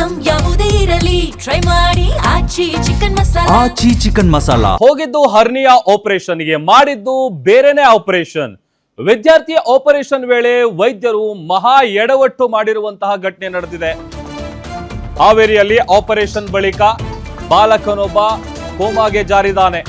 Item ಯಾವುದೇ ಇರಲಿ try ಮಾಡಿ ಆಚಿ ಚಿಕನ್ ಮಸಾಲಾ. ಆಚಿ ಚಿಕನ್ ಮಸಾಲಾ. ಹೋಗಿದ್ದು ಹರ್ನಿಯಾ ಆಪರೇಷನ್ಗೆ, ಮಾಡಿದ್ದು ಬೇರೆನೆ ಆಪರೇಷನ್. ವಿದ್ಯಾರ್ಥಿಯ ಆಪರೇಷನ್ ವೇಳೆ ವೈದ್ಯರು ಮಹಾ ಎಡವಟ್ಟು ಮಾಡಿರುವಂತಹ ಘಟನೆ ನಡೆದಿದೆ. ಹಾವೇರಿಯಲ್ಲಿ ಆಪರೇಷನ್ ಬಳಿಕ ಬಾಲಕನೊಬ್ಬ ಕೋಮಾಗೆ ಜಾರಿದ್ದಾನೆ.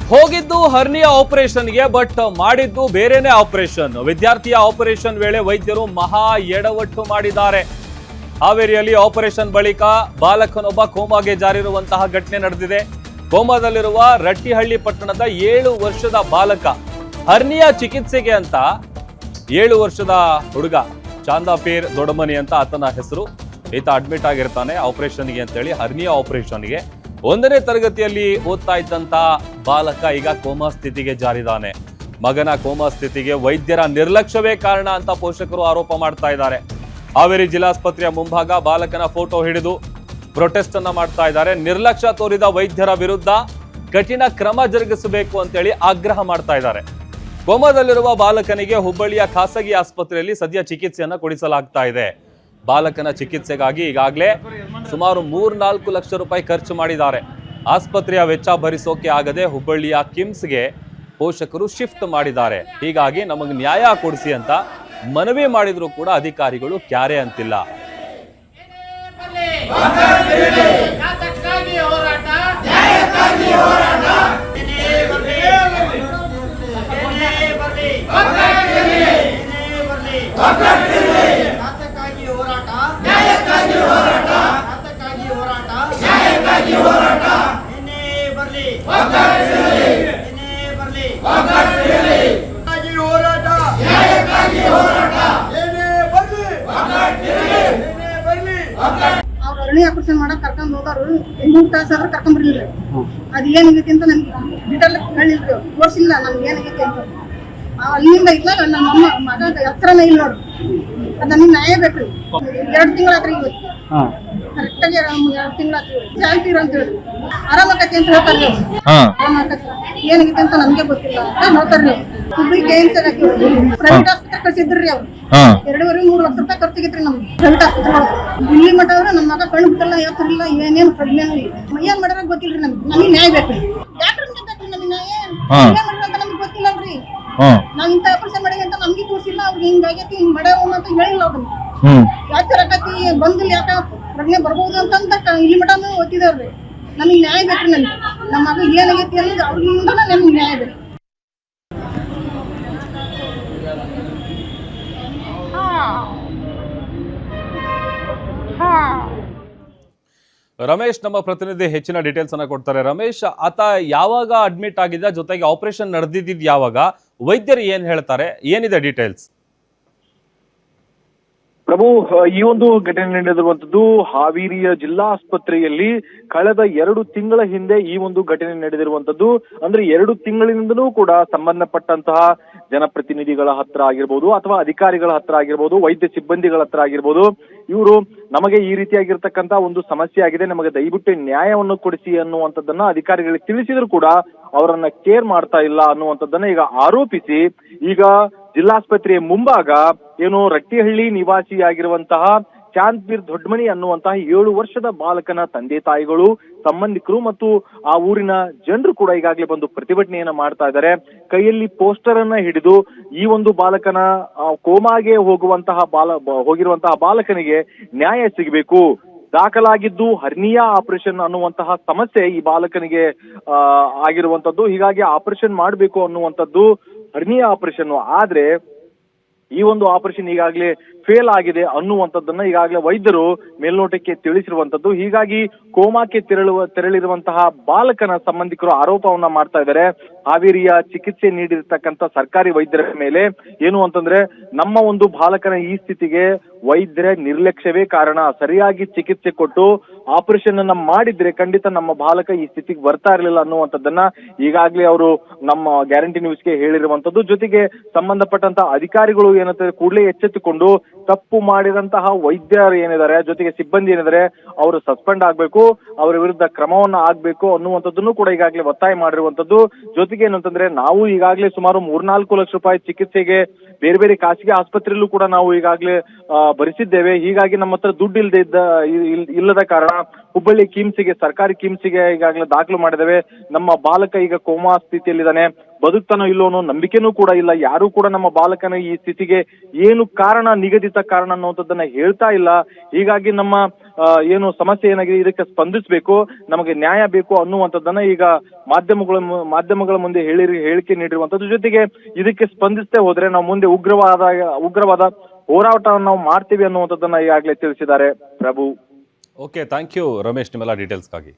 ಹೋಗಿದ್ದು ಹರ್ನಿಯಾ ಆಪರೇಷನ್ಗೆ, ಬಟ್ ಮಾಡಿದ್ದು ಬೇರೆನೆ ಆಪರೇಷನ್. ವಿದ್ಯಾರ್ಥಿಯ ಆಪರೇಷನ್ ವೇಳೆ ವೈದ್ಯರು ಮಹಾ ಎಡವಟ್ಟು ಮಾಡಿದ್ದಾರೆ. ಹಾವೇರಿಯಲ್ಲಿ ಆಪರೇಷನ್ ಬಳಿಕ ಬಾಲಕನೊಬ್ಬ ಕೋಮಾಗೆ ಜಾರಿರುವಂತಹ ಘಟನೆ ನಡೆದಿದೆ. ಕೋಮಾದಲ್ಲಿರುವ ರಟ್ಟಿಹಳ್ಳಿ ಪಟ್ಟಣದ 7 ವರ್ಷದ ಬಾಲಕ ಹರ್ನಿಯಾ ಚಿಕಿತ್ಸೆಗೆ ಅಂತ 7 ವರ್ಷದ ಹುಡುಗ ಚಾಂದಾಪೀರ್ ದೊಡ್ಡಮನಿ ಅಂತ ಆತನ ಹೆಸರು. ಈತ ಅಡ್ಮಿಟ್ ಆಗಿರ್ತಾನೆ ಆಪರೇಷನ್ಗೆ ಅಂತೇಳಿ. ಹರ್ನಿಯಾ ಆಪರೇಷನ್ಗೆ 1ನೇ ತರಗತಿಯಲ್ಲಿ ಓದ್ತಾ ಇದ್ದಂತ ಬಾಲಕ ಈಗ ಕೋಮಾ ಸ್ಥಿತಿಗೆ ಜಾರಿದ್ದಾನೆ. ಮಗನ ಕೋಮಾ ಸ್ಥಿತಿಗೆ ವೈದ್ಯರ ನಿರ್ಲಕ್ಷ್ಯವೇ ಕಾರಣ ಅಂತ ಪೋಷಕರು ಆರೋಪ ಮಾಡ್ತಾ ಇದ್ದಾರೆ. ಹಾವೇರಿ ಜಿಲ್ಲಾಸ್ಪತ್ರೆಯ ಮುಂಭಾಗ ಬಾಲಕನ ಫೋಟೋ ಹಿಡಿದು ಪ್ರೊಟೆಸ್ಟ್ ಅನ್ನ ಮಾಡ್ತಾ ಇದ್ದಾರೆ. ನಿರ್ಲಕ್ಷ್ಯ ತೋರಿದ ವೈದ್ಯರ ವಿರುದ್ಧ ಕಠಿಣ ಕ್ರಮ ಜರುಗಿಸಬೇಕು ಅಂತೇಳಿ ಆಗ್ರಹ ಮಾಡ್ತಾ ಇದ್ದಾರೆ. ಕೋಮಾದಲ್ಲಿರುವ ಬಾಲಕನಿಗೆ ಹುಬ್ಬಳ್ಳಿಯ ಖಾಸಗಿ ಆಸ್ಪತ್ರೆಯಲ್ಲಿ ಸದ್ಯ ಚಿಕಿತ್ಸೆಯನ್ನ ಕೊಡಿಸಲಾಗ್ತಾ ಇದೆ. ಬಾಲಕನ ಚಿಕಿತ್ಸೆಗಾಗಿ ಈಗಾಗಲೇ ಸುಮಾರು 3-4 ಲಕ್ಷ ರೂಪಾಯಿ ಖರ್ಚು ಮಾಡಿದ್ದಾರೆ. ಆಸ್ಪತ್ರೆಯ ವೆಚ್ಚ ಭರಿಸೋಕೆ ಆಗದೆ ಹುಬ್ಬಳ್ಳಿಯ ಕಿಮ್ಸ್ಗೆ ಪೋಷಕರು ಶಿಫ್ಟ್ ಮಾಡಿದ್ದಾರೆ. ಹೀಗಾಗಿ ನಮಗೆ ನ್ಯಾಯ ಕೊಡಿಸಿ ಅಂತ ಮನವಿ ಮಾಡಿದ್ರು ಕೂಡ ಅಧಿಕಾರಿಗಳು ಕ್ಯಾರೆ ಅಂತಿಲ್ಲ. ಆಪರೇಷನ್ ಮಾಡಕ್ ಕರ್ಕೊಂಡ್ ಹೋದವ್ರು 3 ತಾಸು ಆದ್ರೆ ಕರ್ಕೊಂಡ್ ಬರ್ಲಿಲ್ಲ. ಅದ್ ಏನಾಗೈತಿ ಅಂತ ನನ್ಗೆ ಡೀಟೇಲ್ ಹೇಳಿಲ್ರಿ, ತೋರ್ಸಿಲ್ಲ ನನ್ಗೆ ಏನಾಗೈತಿ ಅಂತ. ಅಲ್ಲಿಂದ ಇಲ್ಲ ನಮ್ಮ ಮಗ ಹತ್ರನೇ ಇಲ್ಲ ನೋಡ್ರಿ. ಅದ್ ನಮ್ಗೆ ನ್ಯಾಯ ಬೇಕ್ರಿ. 2 ತಿಂಗಳಾದ್ರಿ ಇವತ್ತು ಕರೆಕ್ಟಾಗಿ 2 ತಿಂಗಳಾದ್ರಿ. ಚಾಲ್ತೀರ ಅಂತ ಹೇಳಿ ಆರಾಮಕತಿ ಅಂತ ಹೇಳ್ತಾರ್ರಿ. ಏನಾಗೈತಿ ಅಂತ ನಮ್ಗೆ ಗೊತ್ತಿಲ್ಲ ಅಂತ ಹೇಳ್ತಾರ್ರಿ. ಹುಬ್ಬಳ್ಳಿ KMC ಪ್ರೈವೇಟ್ ಆಸ್ಪತ್ರೆ ಕಳ್ಸಿದ್ರಿ ಅವ್ರು. 2.5-3 ಲಕ್ಷ ರೂಪಾಯಿ ಖರ್ಚಿಗಿತ್ರಿ ನಮ್ಗೆ ಪ್ರೈವೇಟ್ ಆಸ್ಪತ್ರೆ. ಇಲ್ಲಿ ಮಟ್ಟ ಆದ್ರೆ ನಮ್ಮ ಮಗ ಕಣ್ಣು ಬಿಟ್ಟಲ್ಲ, ಯಾತ್ರಿಲ್ಲ, ಏನೇನು ಪ್ರಾಬ್ಲಮ್ ಇಲ್ಲ. ಏನ್ ಮಾಡ್ಯಾರ ಗೊತ್ತಿಲ್ರಿ ನಮ್ಗೆ ನ್ಯಾಯ ಬೇಕ್ರಿ. ಯಾಕ್ರಿ ಬೇಕ್ರಿ ನಮ್ಗೆ ನ್ಯಾಯ? ಏನ್ ಮಾಡ್ಯಾರ ಅಂತ ನಮ್ಗೆ ಗೊತ್ತಿಲ್ಲಲ್ರಿ. ನಾವ್ ಇಂತ ಆಪರೇಷನ್ ಮಾಡಿ ಅಂತ ನಮ್ಗೆ ತೋರಿಸಿಲ್ಲ. ಅವ್ರಿಗೆ ಹಿಂಗಾಗೈತಿ ಹಿಂಗ್ ಮಾಡ್ಯಾವ ಅಂತ ಹೇಳಿಲ್ಲ ಅವ್ರು. ಯಾಕೆ ರಕತಿ ಬಂದಿಲ್ಲ, ಯಾಕ ಪ್ರಜ್ಞೆ ಬರ್ಬೋದು ಅಂತ ಇಲ್ಲಿ ಮಟನು ಓದ್ತಿದಾರ್ರಿ. ನಮಗ್ ನ್ಯಾಯ ಬೇಕ್ರಿ. ನಮ್ಮ ಮಗ ಏನಾಗೈತಿ ಅನ್ನೋದು ಅವ್ರಿಂದ ನಮ್ಗೆ ನ್ಯಾಯ ಬೇಕು. ರಮೇಶ್ ನಮ್ಮ ಪ್ರತಿನಿಧಿ ಹೆಚ್ಚಿನ ಡೀಟೇಲ್ಸ್ ಅನ್ನ ಕೊಡ್ತಾರೆ. ರಮೇಶ್, ಆತ ಯಾವಾಗ ಅಡ್ಮಿಟ್ ಆಗಿದ್ದ, ಜೊತೆಗೆ ಆಪರೇಷನ್ ನಡೆದಿದ್ದ ಯಾವಾಗ, ವೈದ್ಯರು ಏನ್ ಹೇಳ್ತಾರೆ, ಏನಿದೆ ಡೀಟೇಲ್ಸ್? ಪ್ರಭು, ಈ ಒಂದು ಘಟನೆ ನಡೆದಿರುವಂತದ್ದು ಹಾವೇರಿಯ ಜಿಲ್ಲಾ ಆಸ್ಪತ್ರೆಯಲ್ಲಿ ಕಳೆದ 2 ತಿಂಗಳ ಹಿಂದೆ ಈ ಒಂದು ಘಟನೆ ನಡೆದಿರುವಂತದ್ದು. ಅಂದ್ರೆ 2 ತಿಂಗಳಿನಿಂದಲೂ ಕೂಡ ಸಂಬಂಧಪಟ್ಟಂತಹ ಜನಪ್ರತಿನಿಧಿಗಳ ಹತ್ರ ಆಗಿರ್ಬೋದು, ಅಥವಾ ಅಧಿಕಾರಿಗಳ ಹತ್ರ ಆಗಿರ್ಬೋದು, ವೈದ್ಯ ಸಿಬ್ಬಂದಿಗಳ ಹತ್ರ ಆಗಿರ್ಬೋದು, ಇವರು ನಮಗೆ ಈ ರೀತಿಯಾಗಿರ್ತಕ್ಕಂತ ಒಂದು ಸಮಸ್ಯೆ ಆಗಿದೆ, ನಮಗೆ ದಯವಿಟ್ಟು ನ್ಯಾಯವನ್ನು ಕೊಡಿಸಿ ಅನ್ನುವಂಥದ್ದನ್ನ ಅಧಿಕಾರಿಗಳಿಗೆ ತಿಳಿಸಿದ್ರು ಕೂಡ ಅವರನ್ನ ಕೇರ್ ಮಾಡ್ತಾ ಇಲ್ಲ ಅನ್ನುವಂಥದ್ದನ್ನ ಈಗ ಆರೋಪಿಸಿ ಈಗ ಜಿಲ್ಲಾಸ್ಪತ್ರೆಯ ಮುಂಭಾಗ ಏನು ರಟ್ಟಿಹಳ್ಳಿ ನಿವಾಸಿಯಾಗಿರುವಂತಹ ಚಾಂದ್ಪೀರ್ ದೊಡ್ಡಮನಿ ಅನ್ನುವಂತಹ 7 ವರ್ಷದ ಬಾಲಕನ ತಂದೆ ತಾಯಿಗಳು, ಸಂಬಂಧಿಕರು ಮತ್ತು ಆ ಊರಿನ ಜನರು ಕೂಡ ಈಗಾಗಲೇ ಬಂದು ಪ್ರತಿಭಟನೆಯನ್ನ ಮಾಡ್ತಾ ಇದ್ದಾರೆ. ಕೈಯಲ್ಲಿ ಪೋಸ್ಟರ್ ಅನ್ನ ಹಿಡಿದು ಈ ಒಂದು ಬಾಲಕನ ಕೋಮಾಗೆ ಹೋಗಿರುವಂತಹ ಬಾಲಕನಿಗೆ ನ್ಯಾಯ ಸಿಗಬೇಕು, ದಾಖಲಾಗಿದ್ದು ಹರ್ನಿಯಾ ಆಪರೇಷನ್ ಅನ್ನುವಂತಹ ಸಮಸ್ಯೆ ಈ ಬಾಲಕನಿಗೆ ಆಗಿರುವಂತದ್ದು, ಹೀಗಾಗಿ ಆಪರೇಷನ್ ಮಾಡಬೇಕು ಅನ್ನುವಂಥದ್ದು ಹರ್ನಿಯಾ ಆಪರೇಷನ್. ಆದ್ರೆ ಈ ಒಂದು ಆಪರೇಷನ್ ಈಗಾಗಲೇ ಫೇಲ್ ಆಗಿದೆ ಅನ್ನುವಂಥದ್ದನ್ನ ಈಗಾಗಲೇ ವೈದ್ಯರು ಮೇಲ್ನೋಟಕ್ಕೆ ತಿಳಿಸಿರುವಂತದ್ದು. ಹೀಗಾಗಿ ಕೋಮಾಕ್ಕೆ ತೆರಳಿರುವಂತಹ ಬಾಲಕನ ಸಂಬಂಧಿಕರು ಆರೋಪವನ್ನ ಮಾಡ್ತಾ ಇದ್ದಾರೆ. ಹಾವೇರಿಯ ಚಿಕಿತ್ಸೆ ನೀಡಿರ್ತಕ್ಕಂಥ ಸರ್ಕಾರಿ ವೈದ್ಯರ ಮೇಲೆ ಏನು ಅಂತಂದ್ರೆ, ನಮ್ಮ ಒಂದು ಬಾಲಕನ ಈ ಸ್ಥಿತಿಗೆ ವೈದ್ಯರ ನಿರ್ಲಕ್ಷ್ಯವೇ ಕಾರಣ. ಸರಿಯಾಗಿ ಚಿಕಿತ್ಸೆ ಕೊಟ್ಟು ಆಪರೇಷನ್ ಅನ್ನ ಮಾಡಿದ್ರೆ ಖಂಡಿತ ನಮ್ಮ ಬಾಲಕ ಈ ಸ್ಥಿತಿಗೆ ಬರ್ತಾ ಇರಲಿಲ್ಲ ಅನ್ನುವಂಥದ್ದನ್ನ ಈಗಾಗಲೇ ಅವರು ನಮ್ಮ ಗ್ಯಾರಂಟಿ ನ್ಯೂಸ್ಗೆ ಹೇಳಿರುವಂತದ್ದು. ಜೊತೆಗೆ ಸಂಬಂಧಪಟ್ಟಂತ ಅಧಿಕಾರಿಗಳು ಏನಂತ ಕೂಡಲೇ ಎಚ್ಚೆತ್ತುಕೊಂಡು ತಪ್ಪು ಮಾಡಿದಂತಹ ವೈದ್ಯರು ಏನಿದ್ದಾರೆ, ಜೊತೆಗೆ ಸಿಬ್ಬಂದಿ ಏನಿದ್ದಾರೆ, ಅವರು ಸಸ್ಪೆಂಡ್ ಆಗ್ಬೇಕು, ಅವರ ವಿರುದ್ಧ ಕ್ರಮವನ್ನ ಆಗ್ಬೇಕು ಅನ್ನುವಂಥದ್ದನ್ನು ಕೂಡ ಈಗಾಗಲೇ ಒತ್ತಾಯ ಮಾಡಿರುವಂತದ್ದು. ಜೊತೆಗೆ ಏನಂತಂದ್ರೆ, ನಾವು ಈಗಾಗಲೇ ಸುಮಾರು 3-4 ಲಕ್ಷ ರೂಪಾಯಿ ಚಿಕಿತ್ಸೆಗೆ ಬೇರೆ ಬೇರೆ ಖಾಸಗಿ ಆಸ್ಪತ್ರೆಯಲ್ಲೂ ಕೂಡ ನಾವು ಈಗಾಗಲೇ ಭರಿಸಿದ್ದೇವೆ. ಹೀಗಾಗಿ ನಮ್ಮ ಹತ್ರ ದುಡ್ಡು ಇಲ್ಲದ ಕಾರಣ ಹುಬ್ಬಳ್ಳಿ ಕಿಮ್ಸ್ಗೆ, ಸರ್ಕಾರಿ ಕಿಮ್ಸ್ಗೆ ಈಗಾಗಲೇ ದಾಖಲು ಮಾಡಿದ್ದೇವೆ. ನಮ್ಮ ಬಾಲಕ ಈಗ ಕೋಮಾ ಸ್ಥಿತಿಯಲ್ಲಿದ್ದಾನೆ, ಬದುಕ್ತಾನೋ ಇಲ್ಲೋ ಅನ್ನೋ ನಂಬಿಕೆನೂ ಕೂಡ ಇಲ್ಲ. ಯಾರು ಕೂಡ ನಮ್ಮ ಬಾಲಕನ ಈ ಸ್ಥಿತಿಗೆ ಏನು ಕಾರಣ, ನಿಗದಿತ ಕಾರಣ ಅನ್ನುವಂಥದ್ದನ್ನ ಹೇಳ್ತಾ ಇಲ್ಲ. ಹೀಗಾಗಿ ನಮ್ಮ ಏನು ಸಮಸ್ಯೆ ಏನಾಗಿದೆ ಇದಕ್ಕೆ ಸ್ಪಂದಿಸಬೇಕು, ನಮಗೆ ನ್ಯಾಯ ಬೇಕು ಅನ್ನುವಂಥದ್ದನ್ನ ಈಗ ಮಾಧ್ಯಮಗಳ ಮುಂದೆ ಹೇಳಿಕೆ ನೀಡಿರುವಂತದ್ದು. ಜೊತೆಗೆ ಇದಕ್ಕೆ ಸ್ಪಂದಿಸದೆ ಹೋದ್ರೆ ನಾವು ಮುಂದೆ ಉಗ್ರವಾದ ಹೋರಾಟವನ್ನು ನಾವು ಮಾಡ್ತೀವಿ ಅನ್ನುವಂಥದ್ದನ್ನ ಈಗಾಗಲೇ ತಿಳಿಸಿದ್ದಾರೆ. ಪ್ರಭು. ಓಕೆ, ಥ್ಯಾಂಕ್ ಯು ರಮೇಶ್ ನಿಮ್ಮೆಲ್ಲ ಡೀಟೇಲ್ಸ್ಗಾಗಿ.